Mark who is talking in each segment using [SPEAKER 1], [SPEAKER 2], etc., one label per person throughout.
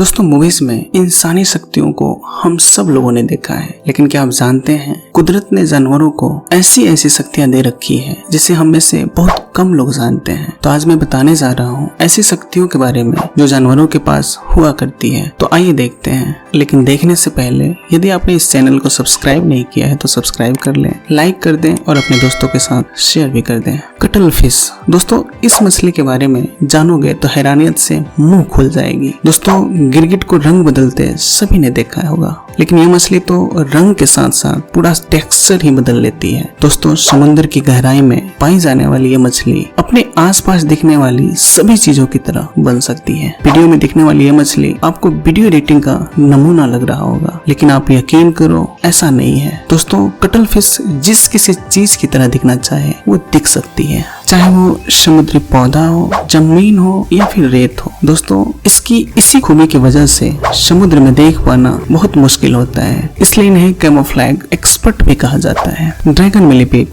[SPEAKER 1] दोस्तों मूवीज में इंसानी शक्तियों को हम सब लोगों ने देखा है, लेकिन क्या आप जानते हैं कुदरत ने जानवरों को ऐसी ऐसी शक्तियां दे रखी है जिसे हम में से बहुत कम लोग जानते हैं। तो आज मैं बताने जा रहा हूँ ऐसी शक्तियों के बारे में जो जानवरों के पास हुआ करती है। तो आइए देखते हैं, लेकिन देखने से पहले यदि आपने इस चैनल को सब्सक्राइब नहीं किया है तो सब्सक्राइब कर लें, लाइक कर दें और अपने दोस्तों के साथ शेयर भी कर दें। कटल फिश, दोस्तों इस मछली के बारे में जानोगे तो हैरानियत से मुंह खुल जाएगी। दोस्तों गिरगिट को रंग बदलते सभी ने देखा होगा, लेकिन ये मछली तो रंग के साथ साथ पूरा टेक्सचर ही बदल लेती है। दोस्तों समुद्र की गहराई में पाई जाने वाली ये मछली अपने आसपास दिखने वाली सभी चीजों की तरह बन सकती है। वीडियो में दिखने वाली ये मछली आपको वीडियो एडिटिंग का नमूना लग रहा होगा, लेकिन आप यकीन करो ऐसा नहीं है। दोस्तों कटल फिश जिस किसी चीज की तरह दिखना चाहे वो दिख सकती है, चाहे वो समुद्री पौधा हो, जमीन हो या फिर रेत हो। दोस्तों इसकी इसी खूबी की वजह से समुद्र में देख पाना बहुत मुश्किल होता है, इसलिए इन्हें कैमोफ्लैग एक्सपर्ट भी कहा जाता है। ड्रैगन मिलीपीड,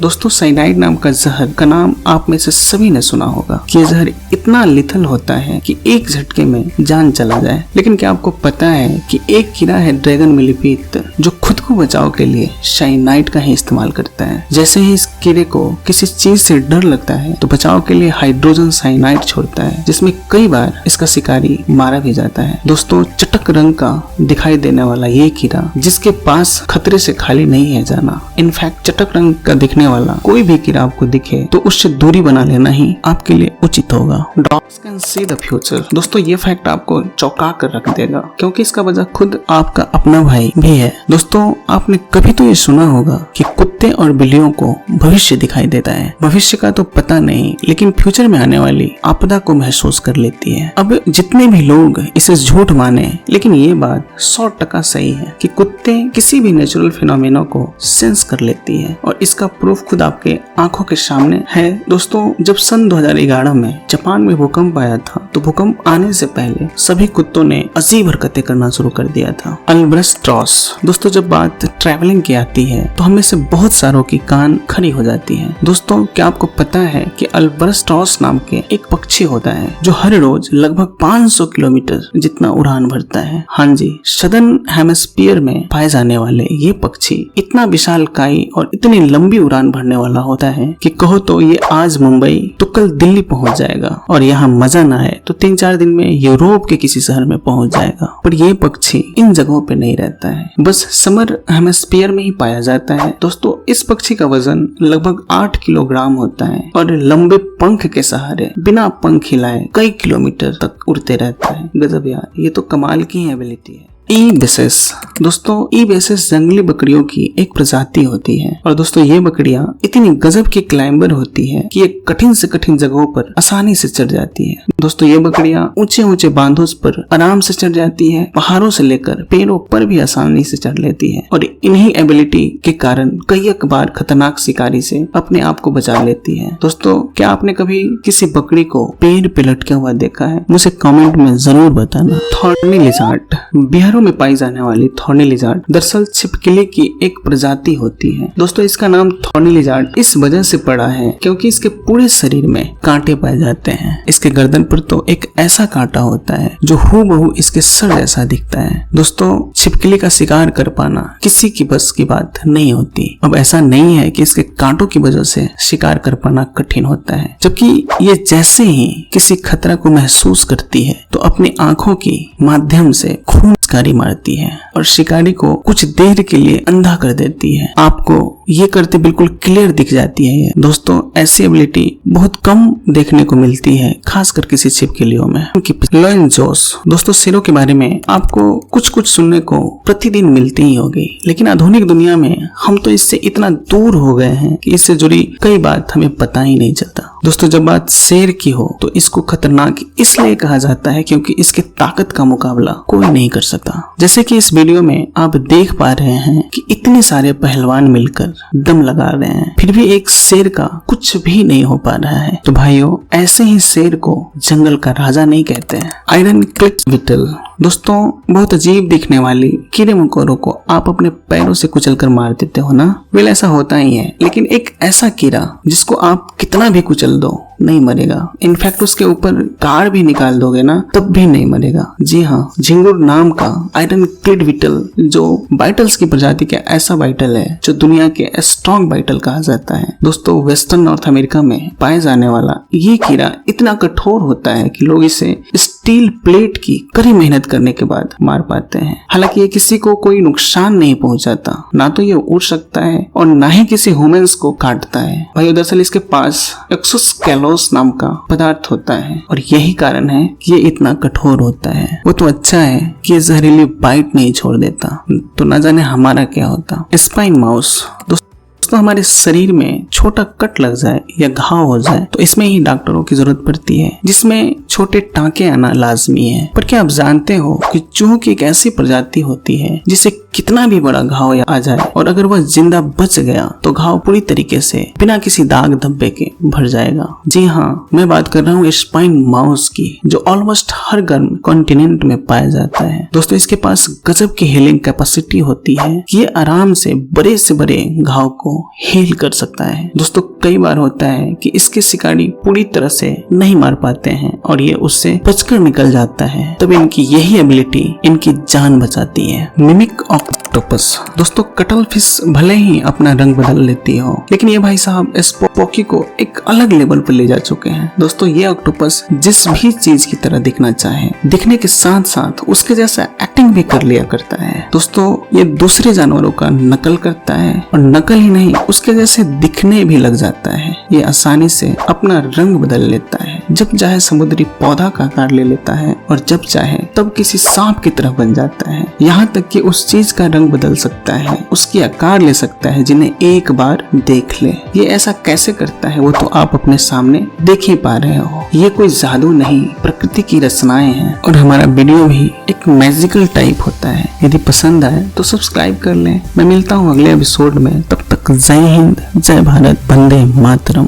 [SPEAKER 1] दोस्तों साइनाइड नाम का जहर का नाम आप में से सभी ने सुना होगा कि यह जहर इतना लिथल होता है कि एक झटके में जान चला जाए। लेकिन क्या आपको पता है कि एक कीड़ा है ड्रैगन मिलीपीड जो खुद को बचाव के लिए साइनाइड का ही इस्तेमाल करता है। जैसे ही इस कीड़े को किसी चीज से डर लगता है तो बचाव के लिए हाइड्रोजन साइनाइड छोड़ता है, जिसमें कई बार इसका शिकारी मारा भी जाता है। दोस्तों चटक रंग का दिखाई देने वाला ये कीड़ा जिसके पास खतरे से खाली नहीं है जाना। इनफैक्ट चटक रंग का दिखने वाला कोई भी कीड़ा आपको दिखे तो उससे दूरी बना लेना ही आपके लिए उचित होगा। Dogs can see the future, दोस्तों ये फैक्ट आपको चौंका कर रख देगा, क्योंकि इसका वजह खुद आपका अपना भाई भी है। दोस्तों आपने कभी तो ये सुना होगा कि कुत्ते और बिल्लियों को भविष्य दिखाई देता है। भविष्य का तो पता नहीं, लेकिन फ्यूचर में आने वाली आपदा को महसूस कर लेती है। अब जितने भी लोग इसे झूठ माने, लेकिन ये बात 100% सही है कि कुत्ते किसी भी नेचुरल फिनोमेना को सेंस कर लेती है, और इसका प्रूफ खुद आपके आंखों के सामने है। दोस्तों जब सन 2011 में जापान में भूकंप आया था तो भूकंप आने से पहले सभी कुत्तों ने अजीब हरकतें करना शुरू कर दिया था। अल्ब्रस्ट्रॉस, दोस्तों जब बात ट्रैवलिंग की आती है तो हमें से बहुत सारों की कान खड़ी हो जाती है। दोस्तों क्या आपको पता है कि अल्ब्रस्ट्रॉस नाम के एक पक्षी होता है जो हर रोज लगभग 500 किलोमीटर जितना उड़ान भरता है। हाँ जी, सदर्न हेमिस्फीयर में पाए जाने वाले ये पक्षी इतना विशालकाय और इतनी लंबी उड़ान भरने वाला होता है कि कहो तो ये आज मुंबई तो कल दिल्ली पहुंच जाएगा, और यहाँ मजा ना आए तो 3-4 दिन में यूरोप के किसी शहर में पहुंच जाएगा। पर ये पक्षी इन जगहों पे नहीं रहता है, बस समर हेमिस्फीयर में ही पाया जाता है। दोस्तों इस पक्षी का वजन लगभग 8 किलोग्राम होता है और लंबे पंख के सहारे बिना पंख हिलाए कई किलोमीटर तक उड़ते रहता है। गजब यार, ये तो कमाल की एबिलिटी है। ईबेसिस, दोस्तों ईबेसिस जंगली बकरियों की एक प्रजाति होती है, और दोस्तों ये बकरियां इतनी गजब की क्लाइंबर होती है कि ये कठिन से कठिन जगहों पर आसानी से चढ़ जाती है। दोस्तों ये बकरियां ऊंचे ऊंचे बांधों पर आराम से चढ़ जाती है, पहाड़ों से लेकर पेड़ों पर भी आसानी से चढ़ लेती है, और इन्हीं एबिलिटी के कारण कई बार खतरनाक शिकारी से अपने आप को बचा लेती है। दोस्तों क्या आपने कभी किसी बकरी को पेड़ पे लटका हुआ देखा है? मुझे कमेंट में जरूर बताना। थॉर्नी लिजार्ड, बिहारों में पाई जाने वाली थॉर्नी लिजार्ड दरअसल छिपकली की एक प्रजाति होती है। दोस्तों इसका नाम थॉर्नी लिजार्ड इस वजह से पड़ा है क्योंकि इसके पूरे शरीर में कांटे पाए जाते हैं। इसके गर्दन पर तो एक ऐसा कांटा होता है जो हूबहू इसके सर जैसा दिखता है। दोस्तों छिपकली का शिकार कर पाना किसी की बस की बात नहीं होती। अब ऐसा नहीं है कि इसके कांटों की वजह से शिकार कर पाना कठिन होता है, जबकि ये जैसे ही किसी खतरा को महसूस करती है तो अपनी आंखों की माध्यम से खून शिकारी मारती है और शिकारी को कुछ देर के लिए अंधा कर देती है। आपको ये करते बिल्कुल क्लियर दिख जाती है ये। दोस्तों ऐसी एबिलिटी बहुत कम देखने को मिलती है, खासकर किसी छिपकलियों में। लॉयन जोस, दोस्तों शेरों के बारे में आपको कुछ कुछ सुनने को प्रतिदिन मिलती ही होगी, लेकिन आधुनिक दुनिया में हम तो इससे इतना दूर हो गए हैं कि इससे जुड़ी कई बात हमें पता ही नहीं चलता। दोस्तों जब बात शेर की हो तो इसको खतरनाक इसलिए कहा जाता है क्योंकि इसके ताकत का मुकाबला कोई नहीं कर सकता। जैसे कि इस वीडियो में आप देख पा रहे हैं कि इतने सारे पहलवान मिलकर दम लगा रहे हैं, फिर भी एक शेर का कुछ भी नहीं हो पा रहा है। तो भाइयों ऐसे ही शेर को जंगल का राजा नहीं कहते हैं। आयरन क्लिट्विटल, दोस्तों बहुत अजीब दिखने वाली कीड़े मकोड़ों को आप अपने पैरों से कुचल कर मार देते हो ना। वेल ऐसा होता ही है, लेकिन एक ऐसा कीड़ा जिसको आप कितना भी कुचल दो नहीं मरेगा। इनफैक्ट उसके ऊपर कार भी निकाल दोगे ना तब भी नहीं मरेगा। जी हाँ, झिंगुर नाम का आयरन क्लिड बीटल जो बाइटल्स की प्रजाति का ऐसा बाइटल है जो दुनिया के स्ट्रॉन्ग बाइटल कहा जाता है। दोस्तों वेस्टर्न नॉर्थ अमेरिका में पाए जाने वाला ये कीड़ा इतना कठोर होता है कि लोग इसे स्टील प्लेट की कड़ी मेहनत करने के बाद मार पाते हैं। हालांकि ये किसी को कोई नुकसान नहीं पहुंचाता, ना तो ये उड़ सकता है और ना ही किसी ह्यूमंस को काटता है। भाई दरअसल इसके पास एक्सोस्केलोस नाम का पदार्थ होता है और यही कारण है कि ये इतना कठोर होता है। वो तो अच्छा है कि ये जहरीली बाइट नहीं छोड़ देता, तो ना जाने हमारा क्या होता। स्पाइन माउस दोस्तों हमारे शरीर में छोटा कट लग जाए या घाव हो जाए तो इसमें ही डॉक्टरों की जरूरत पड़ती है, जिसमें छोटे टांके आना लाजमी है। पर क्या आप जानते हो कि चूहों की एक ऐसी प्रजाति होती है जिसे कितना भी बड़ा घाव आ जाए और अगर वह जिंदा बच गया तो घाव पूरी तरीके से बिना किसी दाग धब्बे के भर जाएगा। जी हाँ, मैं बात कर रहा हूँ स्पाइन माउस की, जो ऑलमोस्ट हर गर्म कॉन्टिनेंट में पाया जाता है। दोस्तों इसके पास गजब की हीलिंग कैपेसिटी होती है कि ये आराम से बड़े से बड़े घाव को हील कर सकता है। दोस्तों कई बार होता है कि इसके शिकारी पूरी तरह से नहीं मार पाते हैं और ये उससे बचकर निकल जाता है, तब इनकी यही एबिलिटी इनकी जान बचाती है। मिमिक ऑक्टोपस दोस्तों कटल फिश भले ही अपना रंग बदल लेती हो, लेकिन ये भाई साहब स्पोकी को एक अलग लेवल पर ले जा चुके हैं। दोस्तों ये ऑक्टोपस जिस भी चीज की तरह दिखना चाहे, दिखने के साथ साथ उसके जैसा एक्टिंग भी कर लिया करता है। दोस्तों ये दूसरे जानवरों का नकल करता है और नकल ही नहीं उसके जैसे दिखने भी लग जाता है। ये आसानी से अपना रंग बदल लेता है, जब चाहे समुद्री पौधा का आकार ले लेता है और जब चाहे तब किसी सांप की तरह बन जाता है। यहाँ तक कि उस चीज का रंग बदल सकता है, उसकी आकार ले सकता है जिन्हें एक बार देख ले। ये ऐसा कैसे करता है वो तो आप अपने सामने देख ही पा रहे हो। ये कोई जादू नहीं, प्रकृति की रचनाएं हैं और हमारा वीडियो भी एक मैजिकल टाइप होता है। यदि पसंद आए तो सब्सक्राइब कर लें। मैं मिलता हूँ अगले एपिसोड में, तब तक जय हिंद, जय भारत, वंदे मातरम।